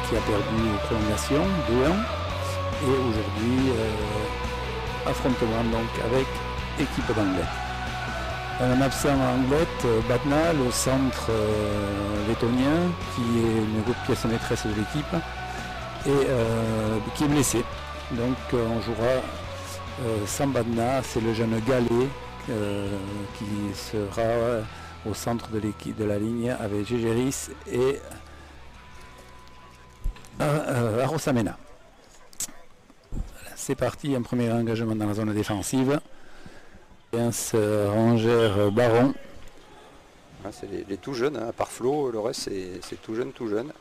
qui a perdu aux prolongations 2-1. Et aujourd'hui, affrontement donc avec équipe d'Anglet. Un absent à Anglet, Batna, le centre lettonien, qui est une pièce maîtresse de l'équipe, et qui est blessé. Donc on jouera sans Batna, c'est le jeune Galais qui sera au centre de l'équipe de la ligne avec Gégeris et Arosamena. Voilà, c'est parti, un premier engagement dans la zone défensive. Rangère Baron. Ah, c'est les tout jeunes, hein. À part Flo, le reste c'est tout jeune, tout jeune.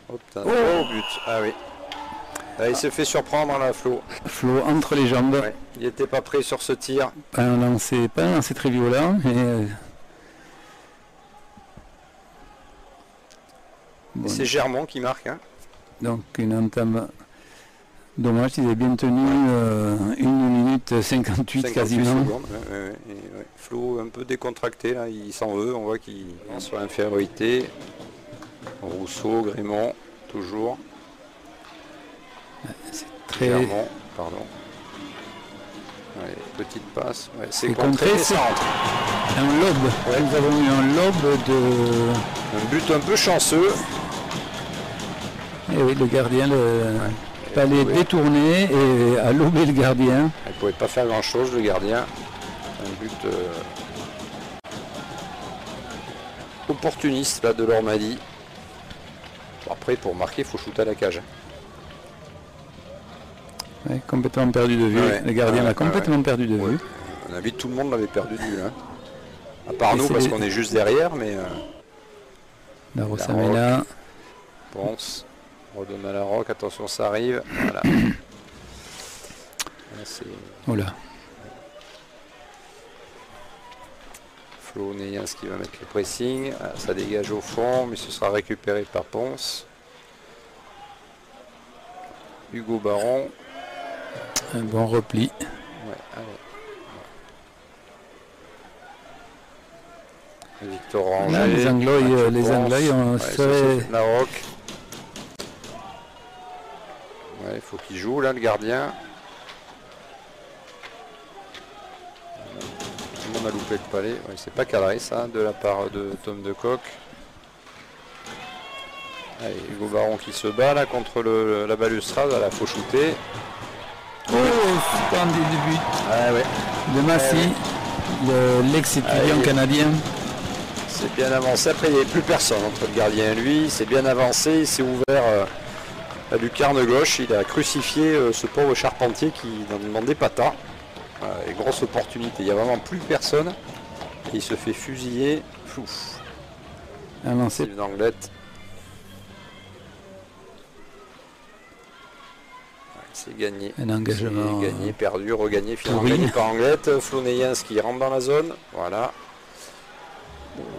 Oh, putain. Oh, but. Ah oui. Là, il s'est fait surprendre là, Flo. Flo entre les jambes. Ouais. Il n'était pas prêt sur ce tir. Pas un lancer très violent. Mais bon. C'est Germont qui marque. Hein. Donc une entame. Dommage, il est bien tenu 1 minute 58 quasiment. Secondes, ouais. Flo un peu décontracté, là, il s'en veut, on voit qu'il est sur l'infériorité. Rousseau, Grémont, toujours. C'est très... Germont, pardon. Ouais, petite passe. Ouais, c'est contré, ça rentre. Un lob. Ouais. Nous avons eu un lob de... Un but un peu chanceux. Et oui, le gardien... Fallait détourner et à lober le gardien. Il ne pouvait pas faire grand chose le gardien. Un but opportuniste là de l'Ormadi. Bon, après pour marquer il faut shooter à la cage. Ouais, complètement perdu de vue. Ouais. Le gardien l'a complètement perdu de vue. À mon avis tout le monde l'avait perdu de vue là. À part nous parce qu'on est juste derrière mais. Arosamena. Ponce. Redonne à la roque, attention ça arrive. Voilà. Voilà. Flo Neyens qui va mettre le pressing. Ça dégage au fond, mais ce sera récupéré par Ponce. Hugo Baron. Un bon repli. Ouais, allez. Victor Ranger. Là, les Anglois ont la roque. Il faut qu'il joue là le gardien. Tout le monde a loupé le palais. Ouais, c'est pas cadré ça de la part de Tom de Coq. Allez, Hugo Baron qui se bat là contre la balustrade. Là, faut shooter. Oh, splendide but. Ah, ouais. De Massy, l'ex-étudiant canadien. C'est bien avancé. Après, il n'y avait plus personne entre le gardien et lui. C'est bien avancé. Il s'est ouvert. La lucarne gauche, il a crucifié ce pauvre charpentier qui n'en demandait pas tant. Et grosse opportunité, il n'y a vraiment plus personne. Et il se fait fusiller. Ouf. Un lancer d'Anglette. C'est gagné. Un engagement. Gagné, perdu, regagné, finalement gagné par Anglette. Flo Neyens qui rentre dans la zone. Voilà.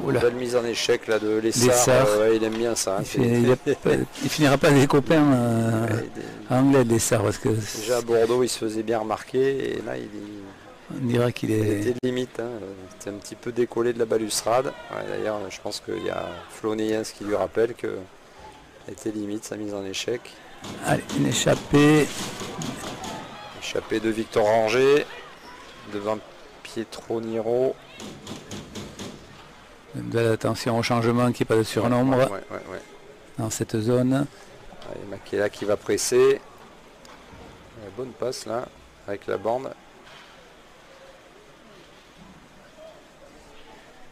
Belle mise en échec là de Lessard. Il aime bien ça. Hein. Il finira pas des copains anglais de Lessard parce que déjà à Bordeaux il se faisait bien remarquer et là on dirait qu'il était limite. Hein. C'était un petit peu décollé de la balustrade. Ouais, d'ailleurs je pense qu'il y a Flo Neyens qui lui rappelle que était limite sa mise en échec. Allez, une échappée. Échappée de Victor Ranger devant Pietro Niro. De attention au changement qui n'est pas de surnombre dans cette zone. Allez, Makela qui va presser. Bonne passe là avec la bande.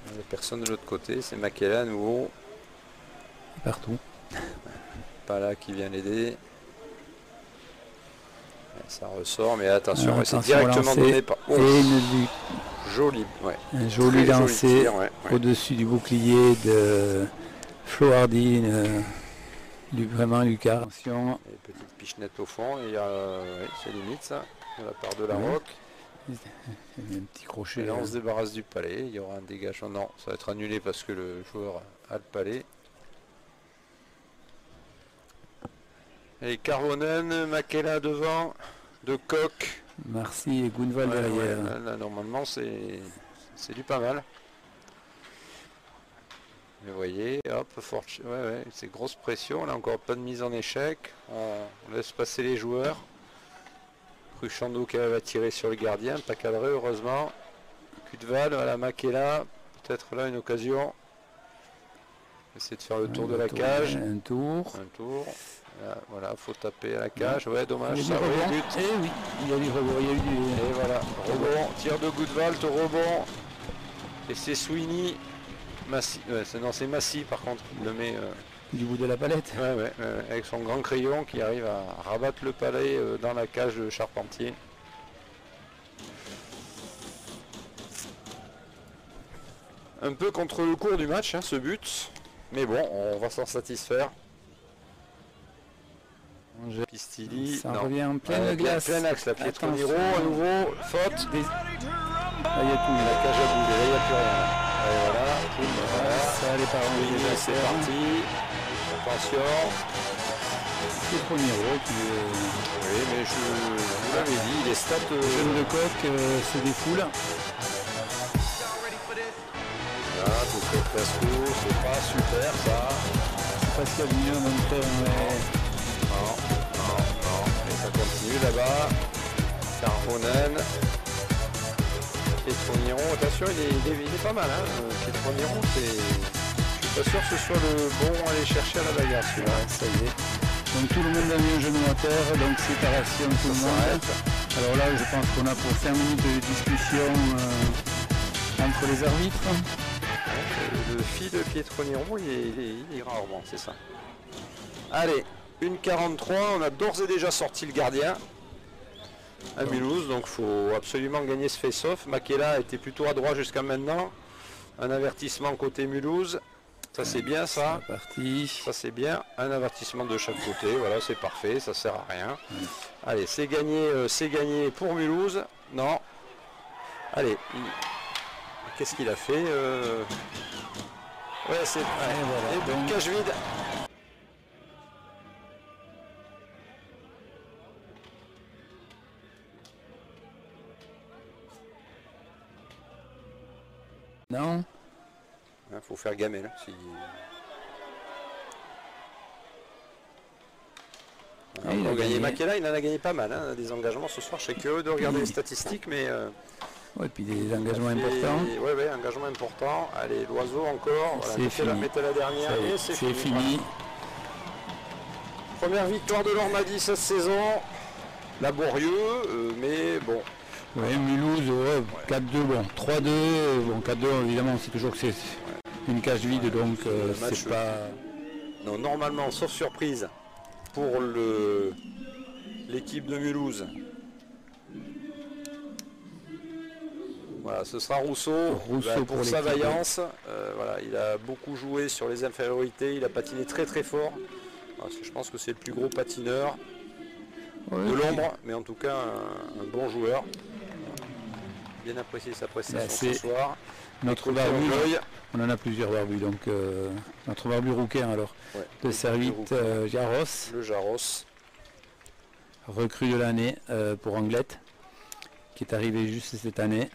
Il n'y a personne de l'autre côté, c'est Makela à nouveau. Partout. Pas là qui vient l'aider. Ça ressort, mais attention, c'est directement donné par. Et une joli, un joli lancé au-dessus du bouclier de Flo Hardy, vraiment Lucas. Attention. Et petite pichenette au fond, et c'est limite ça, de la part de la roque. Un petit crochet. Et là on se débarrasse du palais, il y aura un dégagement. Non, ça va être annulé parce que le joueur a le palais. Et Carbonen, Makela devant, de Coq. Merci et Gunval derrière. Là, normalement c'est du pas mal. Mais vous voyez, hop, fort, ouais, c'est grosse pression. Là encore pas de mise en échec. On laisse passer les joueurs. Cruchando qui va tirer sur le gardien, pas cadré heureusement. Cudval, voilà, Makela, peut-être là une occasion. Essayer de faire le tour de la cage. Un tour. Voilà, faut taper à la cage. Ouais, dommage. Il y a du rebond. Eh oui, il y a du rebond. Il y a eu du... Et voilà, rebond, tir de Goodwald au rebond. Et c'est Sweeney. Massy, non, c'est Massy par contre, il le met du bout de la palette. Avec son grand crayon qui arrive à rabattre le palais dans la cage de Charpentier. Un peu contre le cours du match, hein, ce but. Mais bon, on va s'en satisfaire. Pistilli, ça revient en pleine glace. Plein axe, la Pietroniro, à nouveau, faute. Là, il y a tout. La cage à bouler, là, il n'y a plus rien. Et voilà, ça allait pas rendre. C'est parti. Attention. Pietroniro qui... Oui, mais vous l'avez dit, les stats... Jeune de coq se défoule. Voilà, tout fait presque, c'est pas super ça. C'est pas ce qu'il y a de mieux en même temps, mais... Non. Et ça continue là-bas. Carbonen. Pietroniro, attention, il est pas mal. Hein. Pietroniro, je suis pas sûr que ce soit le bon à aller chercher à la bagarre celui-là. Ça y est. Donc tout le monde a mis un genou à terre, donc séparation tout le monde. Alors là, je pense qu'on a pour 5 minutes de discussion entre les arbitres. Le fil de Pietroniro, il est rarement, c'est ça. Allez, 1,43, on a d'ores et déjà sorti le gardien à Mulhouse, donc il faut absolument gagner ce face-off. Makela était plutôt à droite jusqu'à maintenant. Un avertissement côté Mulhouse. Ça c'est bien ça. Ça c'est bien. Un avertissement de chaque côté. Voilà, c'est parfait, ça sert à rien. Allez, c'est gagné pour Mulhouse. Non. Allez. Qu'est-ce qu'il a fait Ouais, c'est... Et donc cage vide. Non. Il faut faire gamelle. Si... On a gagné Makela, il en a gagné pas mal, hein, des engagements ce soir. Je serais curieux de regarder les statistiques, mais... Ouais, puis des engagements importants. Ouais, engagement important. Allez, l'oiseau encore. Voilà, mettez la dernière et c'est fini. Première victoire de l'Ormadi cette saison. Laborieux, mais bon. Oui, Mulhouse, 4-2, bon, 3-2, bon, 4-2, évidemment, c'est toujours que c'est une cage vide, donc c'est pas... Non, normalement, sauf surprise, pour l'équipe de Mulhouse. Voilà, ce sera Rousseau pour sa vaillance. Voilà, il a beaucoup joué sur les infériorités, il a patiné très très fort. Je pense que c'est le plus gros patineur de l'ombre, mais en tout cas un bon joueur. Bien apprécié sa prestation ce soir. Notre barbu, on en a plusieurs barbus, donc notre barbu rouquin alors. Ouais, le Servite Jaros. Le Jaros. Recrue de l'année pour Anglette, qui est arrivé juste cette année.